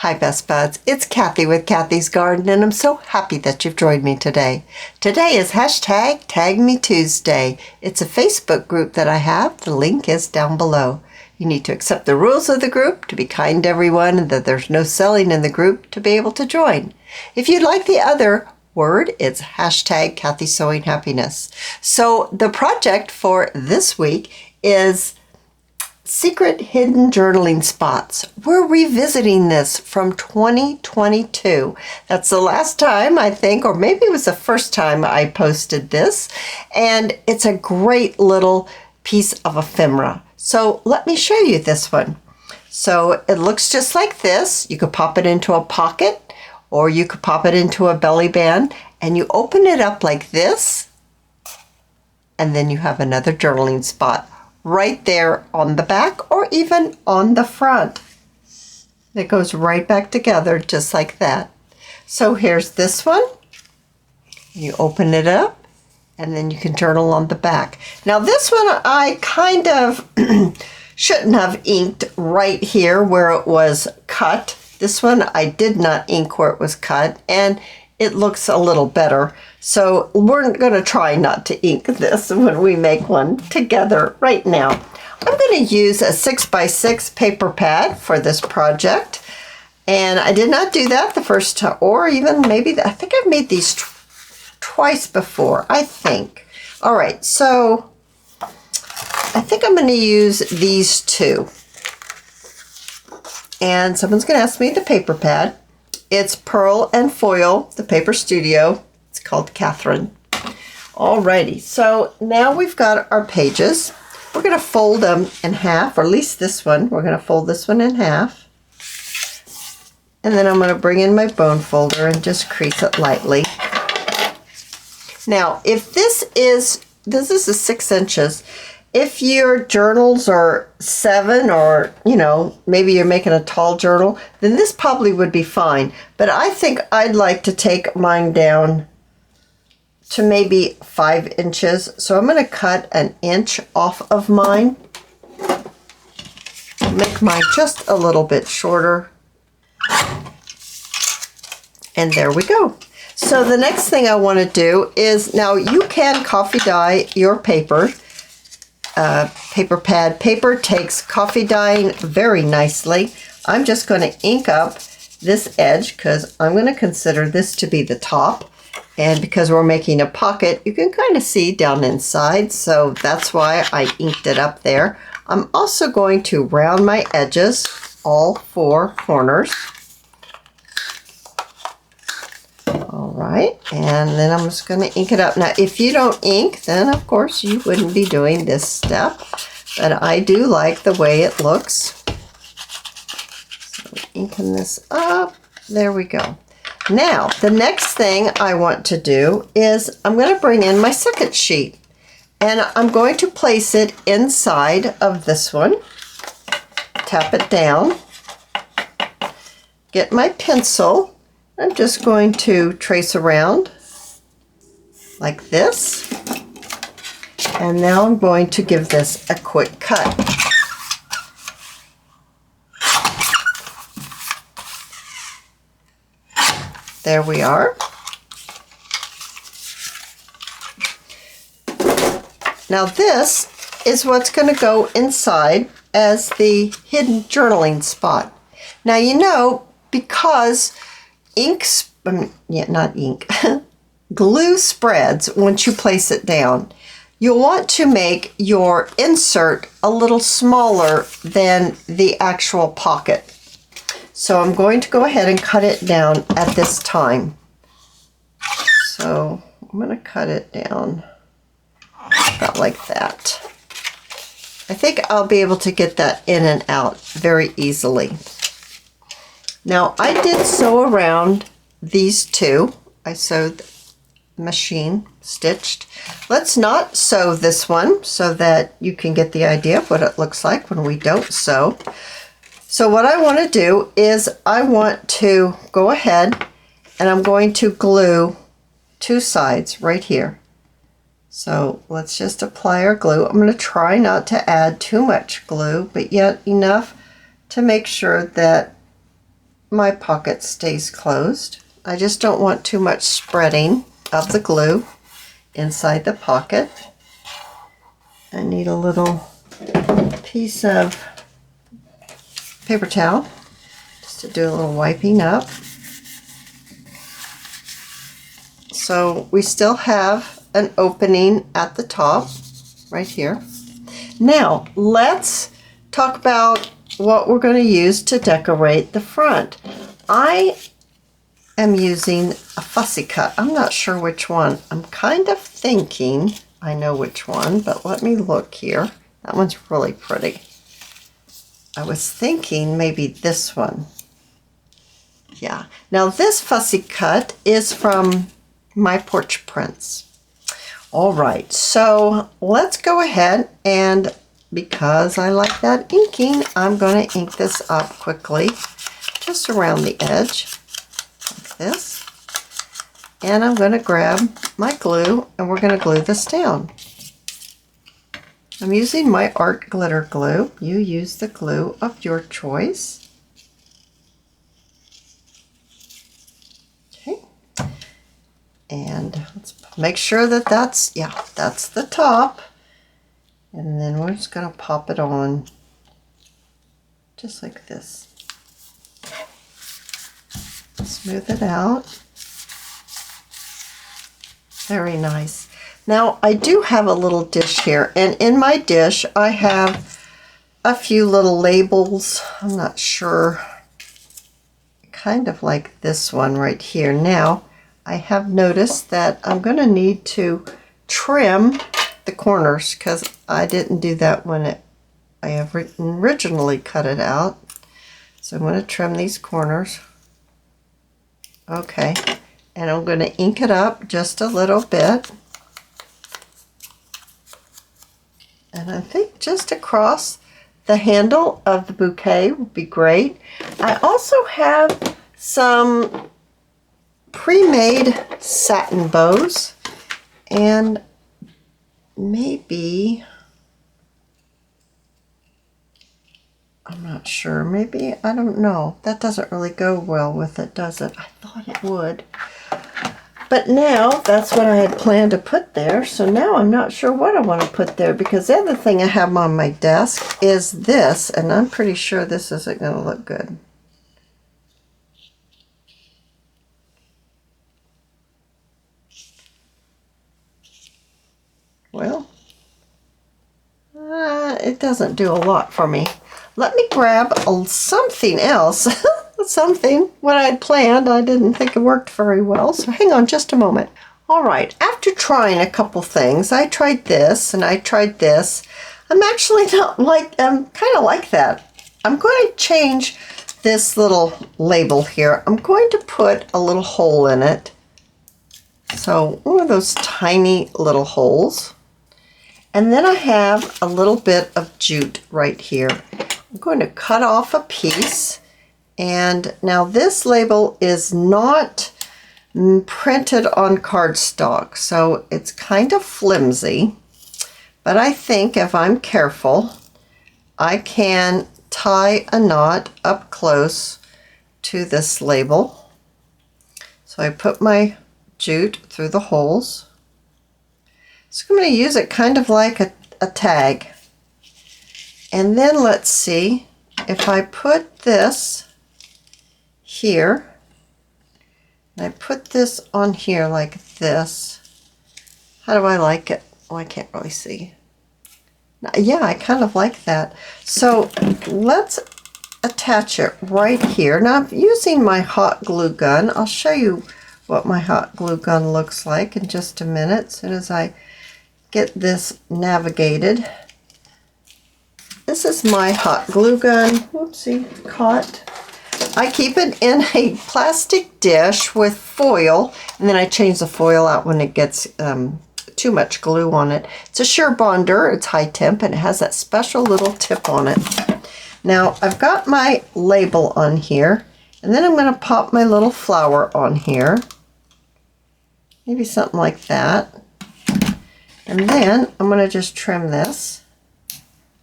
Hi Best Buds, it's Cathy with Cathy's Garden, and I'm so happy that you've joined me today. Today is hashtag tagmetuesday. It's a Facebook group that I have. The link is down below. You need to accept the rules of the group, to be kind to everyone, and that there's no selling in the group to be able to join. If you'd like the other word, it's hashtag Cathy Sewing Happiness. So the project for this week is Secret Hidden Journaling Spots. We're revisiting this from 2022. That's the last time, I think, or maybe it was the first time I posted this. And it's a great little piece of ephemera. So let me show you this one. So it looks just like this. You could pop it into a pocket, or you could pop it into a belly band, and you open it up like this, and then you have another journaling spot right there on the back or even on the front. It goes right back together just like that. So here's this one. You open it up and then you can journal on the back. Now this one I kind of shouldn't have inked right here where it was cut. This one I did not ink where it was cut, and it looks a little better. So we're going to try not to ink this when we make one together right now. I'm going to use a 6x6 paper pad for this project. And I did not do that the first time, or even maybe, I think I've made these twice before, I think. All right, so I think I'm going to use these two. And someone's going to ask me the paper pad. It's Pearl and Foil, the Paper Studio. It's called Catherine. Alrighty, so now we've got our pages. We're going to fold them in half, or at least this one. We're going to fold this one in half. And then I'm going to bring in my bone folder and just crease it lightly. Now, if this is a 6 inches. If your journals are 7, or, maybe you're making a tall journal, then this probably would be fine. But I think I'd like to take mine down to maybe 5 inches. So I'm going to cut an inch off of mine. Make mine just a little bit shorter. And there we go. So the next thing I want to do is, now you can coffee dye your paper. Paper pad. Paper takes coffee dyeing very nicely. I'm just going to ink up this edge because I'm going to consider this to be the top. And because we're making a pocket, you can kind of see down inside. So that's why I inked it up there. I'm also going to round my edges, all 4 corners. All right, and then I'm just going to ink it up. Now, if you don't ink, then of course you wouldn't be doing this step, but I do like the way it looks. So inking this up, there we go. Now, the next thing I want to do is I'm going to bring in my second sheet, and I'm going to place it inside of this one. Tap it down, get my pencil. I'm just going to trace around like this. And now I'm going to give this a quick cut. There we are. Now this is what's going to go inside as the hidden journaling spot. Now because glue spreads once you place it down. You'll want to make your insert a little smaller than the actual pocket. So I'm going to go ahead and cut it down at this time. So I'm going to cut it down about like that. I think I'll be able to get that in and out very easily. Now, I did sew around these two. I sewed the machine stitched. Let's not sew this one so that you can get the idea of what it looks like when we don't sew. So what I want to do is I want to go ahead and I'm going to glue 2 sides right here. So let's just apply our glue. I'm going to try not to add too much glue, but yet enough to make sure that my pocket stays closed. I just don't want too much spreading of the glue inside the pocket. I need a little piece of paper towel just to do a little wiping up. So we still have an opening at the top right here. Now let's talk about what we're going to use to decorate the front. I am using a fussy cut. I'm not sure which one. I'm kind of thinking I know which one, but let me look here. That one's really pretty. I was thinking maybe this one. Yeah. Now this fussy cut is from My Porch Prints. All right, so let's go ahead, and because I like that inking, I'm going to ink this up quickly, just around the edge, like this. And I'm going to grab my glue, and we're going to glue this down. I'm using my art glitter glue. You use the glue of your choice. And let's make sure that that's the top. And then we're just going to pop it on just like this. Smooth it out. Very nice. Now I do have a little dish here, and in my dish I have a few little labels. I'm not sure. Kind of like this one right here. Now I have noticed that I'm going to need to trim the corners because I didn't do that when I have originally cut it out. So I'm going to trim these corners. Okay, and I'm going to ink it up just a little bit. And I think just across the handle of the bouquet would be great. I also have some pre-made satin bows, and maybe, I'm not sure, maybe, I don't know, that doesn't really go well with it, does it? I thought it would, but now that's what I had planned to put there. So now I'm not sure what I want to put there, because the other thing I have on my desk is this, and I'm pretty sure this isn't going to look good. Well, it doesn't do a lot for me. Let me grab something else. Something, what I'd planned, I didn't think it worked very well, so hang on just a moment. All right, after trying a couple things, I tried this and I tried this. I'm actually not like, I'm kind of like that. I'm going to change this little label here. I'm going to put a little hole in it. So one of those tiny little holes. And then I have a little bit of jute right here. I'm going to cut off a piece. And now this label is not printed on cardstock, so it's kind of flimsy. But I think if I'm careful, I can tie a knot up close to this label. So I put my jute through the holes. So I'm going to use it kind of like a tag. And then let's see if I put this here, and I put this on here like this. How do I like it? Oh, I can't really see. Yeah, I kind of like that. So let's attach it right here. Now I'm using my hot glue gun. I'll show you what my hot glue gun looks like in just a minute, as soon as I get this navigated. This is my hot glue gun. Whoopsie, caught. I keep it in a plastic dish with foil, and then I change the foil out when it gets too much glue on it. It's a Sure Bonder, it's high temp, and it has that special little tip on it. Now I've got my label on here, and then I'm going to pop my little flower on here. Maybe something like that. And then I'm going to just trim this.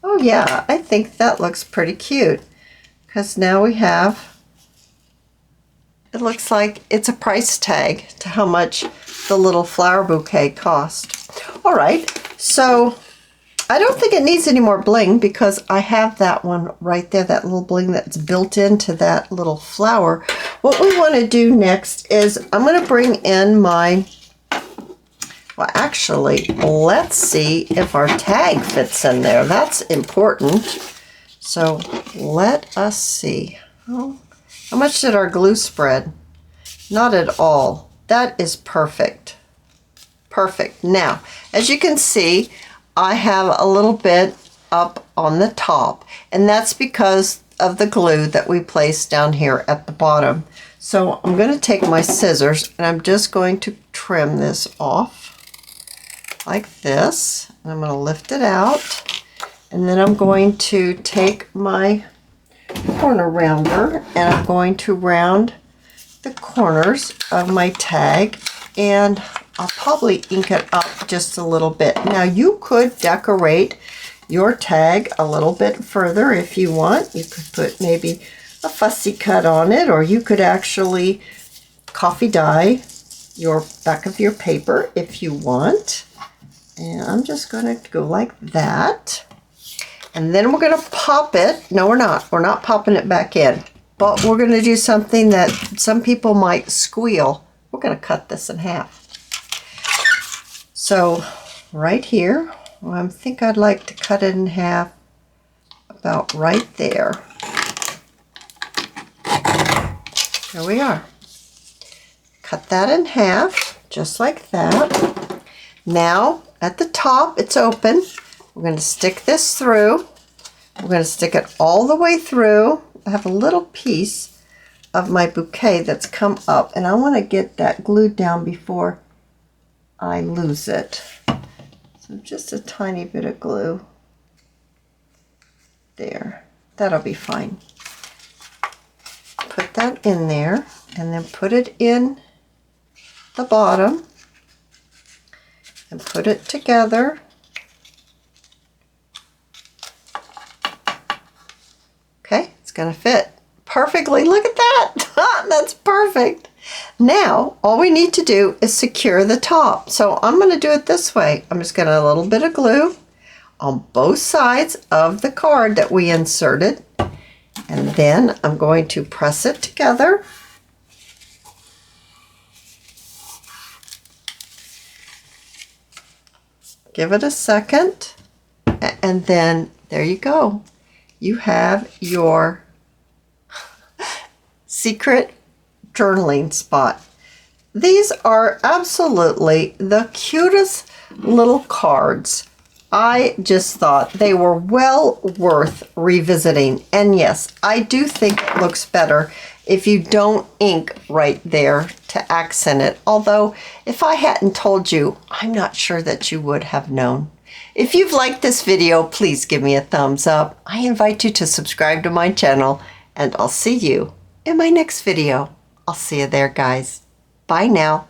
Oh yeah, I think that looks pretty cute, because now we have it looks like it's a price tag to how much the little flower bouquet cost. All right, so I don't think it needs any more bling because I have that one right there, that little bling that's built into that little flower. What we want to do next is I'm going to bring in my, well, actually, let's see if our tag fits in there. That's important. So let us see. Oh, how much did our glue spread? Not at all. That is perfect. Perfect. Now, as you can see, I have a little bit up on the top, and that's because of the glue that we placed down here at the bottom. So I'm going to take my scissors and I'm just going to trim this off like this. And I'm going to lift it out, and then I'm going to take my corner rounder and I'm going to round the corners of my tag, and I'll probably ink it up just a little bit. Now you could decorate your tag a little bit further if you want. You could put maybe a fussy cut on it, or you could actually coffee dye your back of your paper if you want. And I'm just going to go like that. And then we're going to pop it. No, we're not. We're not popping it back in. But we're going to do something that some people might squeal. We're going to cut this in half. So right here, I think I'd like to cut it in half about right there. There we are. Cut that in half, just like that. Now, at the top, it's open. We're going to stick this through. We're going to stick it all the way through. I have a little piece of my bouquet that's come up, and I want to get that glued down before I lose it. So just a tiny bit of glue there. That'll be fine. Put that in there and then put it in the bottom and put it together. Okay, it's going to fit perfectly. Look at that. That's perfect. Now, all we need to do is secure the top. So I'm going to do it this way. I'm just going to a little bit of glue on both sides of the card that we inserted. And then I'm going to press it together. Give it a second. And then there you go. You have your secret journaling spot. These are absolutely the cutest little cards. I just thought they were well worth revisiting. And yes, I do think it looks better if you don't ink right there to accent it. Although, if I hadn't told you, I'm not sure that you would have known. If you've liked this video, please give me a thumbs up. I invite you to subscribe to my channel, and I'll see you in my next video. I'll see you there, guys. Bye now.